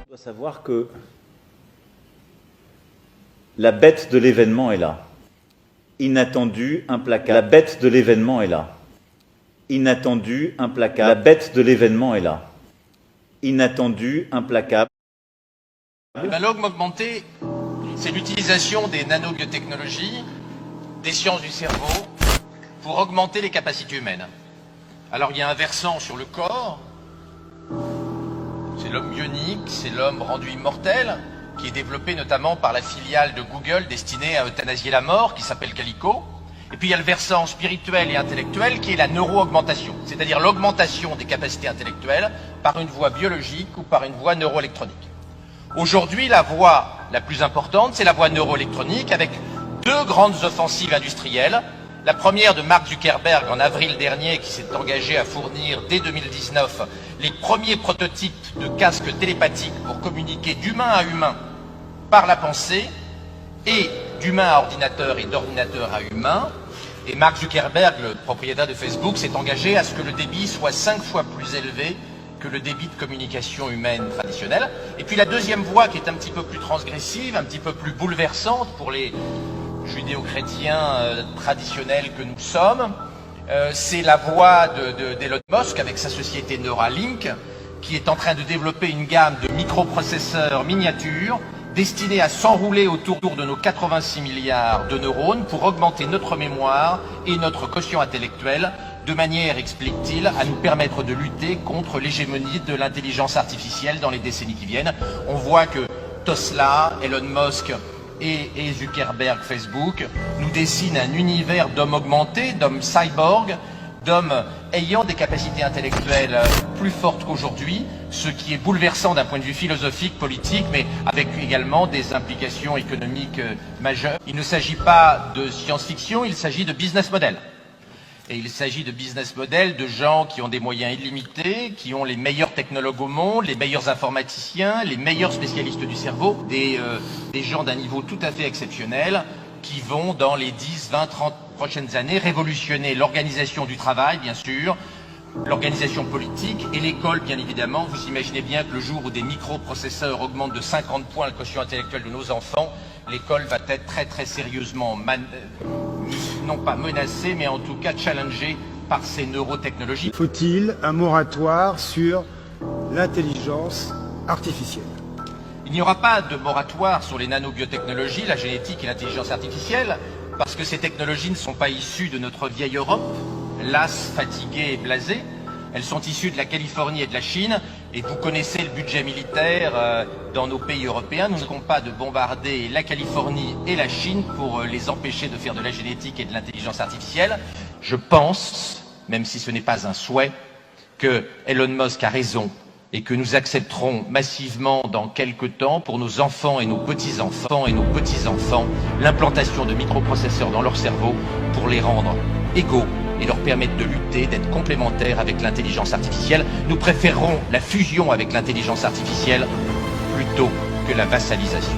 On doit savoir que la bête de l'événement est là. Inattendue, implacable. La bête de l'événement est là. Inattendue, implacable. La bête de l'événement est là. Inattendue, implacable. L'humanogue augmenté, c'est l'utilisation des nanobiotechnologies, des sciences du cerveau, pour augmenter les capacités humaines. Alors il y a un versant sur le corps, c'est l'homme bionique, c'est l'homme rendu immortel, qui est développé notamment par la filiale de Google destinée à euthanasier la mort, qui s'appelle Calico. Et puis il y a le versant spirituel et intellectuel qui est la neuro-augmentation, c'est-à-dire l'augmentation des capacités intellectuelles par une voie biologique ou par une voie neuroélectronique. Aujourd'hui, la voie la plus importante, c'est la voie neuroélectronique avec deux grandes offensives industrielles. La première de Mark Zuckerberg en avril dernier qui s'est engagé à fournir dès 2019 les premiers prototypes de casques télépathiques pour communiquer d'humain à humain par la pensée et d'humain à ordinateur et d'ordinateur à humain. Et Mark Zuckerberg, le propriétaire de Facebook, s'est engagé à ce que le débit soit 5 fois plus élevé que le débit de communication humaine traditionnelle. Et puis la deuxième voie qui est un petit peu plus transgressive, un petit peu plus bouleversante pour les judéo-chrétiens traditionnels que nous sommes, c'est la voie d'Elon Musk avec sa société Neuralink qui est en train de développer une gamme de microprocesseurs miniatures destinés à s'enrouler autour de nos 86 milliards de neurones pour augmenter notre mémoire et notre quotient intellectuel de manière, explique-t-il, à nous permettre de lutter contre l'hégémonie de l'intelligence artificielle dans les décennies qui viennent. On voit que Tesla, Elon Musk et Zuckerberg, Facebook, nous dessinent un univers d'hommes augmentés, d'hommes cyborgs, d'hommes ayant des capacités intellectuelles plus fortes qu'aujourd'hui, ce qui est bouleversant d'un point de vue philosophique, politique, mais avec également des implications économiques majeures. Il ne s'agit pas de science-fiction, il s'agit de business model. Et il s'agit de business model de gens qui ont des moyens illimités, qui ont les meilleurs technologues au monde, les meilleurs informaticiens, les meilleurs spécialistes du cerveau, des gens d'un niveau tout à fait exceptionnel qui vont dans les 10, 20, 30 prochaines années révolutionner l'organisation du travail, bien sûr, l'organisation politique et l'école, bien évidemment. Vous imaginez bien que le jour où des microprocesseurs augmentent de 50 points le quotient intellectuel de nos enfants, l'école va être très très sérieusement non pas menacée, mais en tout cas challengée par ces neurotechnologies. Faut-il un moratoire sur l'intelligence artificielle? Il n'y aura pas de moratoire sur les nanobiotechnologies, la génétique et l'intelligence artificielle, parce que ces technologies ne sont pas issues de notre vieille Europe, lasse, fatiguée et blasée. Elles sont issues de la Californie et de la Chine, et vous connaissez le budget militaire dans nos pays européens. Nous n'avons pas de bombarder la Californie et la Chine pour les empêcher de faire de la génétique et de l'intelligence artificielle. Je pense, même si ce n'est pas un souhait, que Elon Musk a raison et que nous accepterons massivement dans quelques temps, pour nos enfants et nos petits-enfants l'implantation de microprocesseurs dans leur cerveau pour les rendre égaux et leur permettre de lutter, d'être complémentaires avec l'intelligence artificielle. Nous préférerons la fusion avec l'intelligence artificielle plutôt que la vassalisation.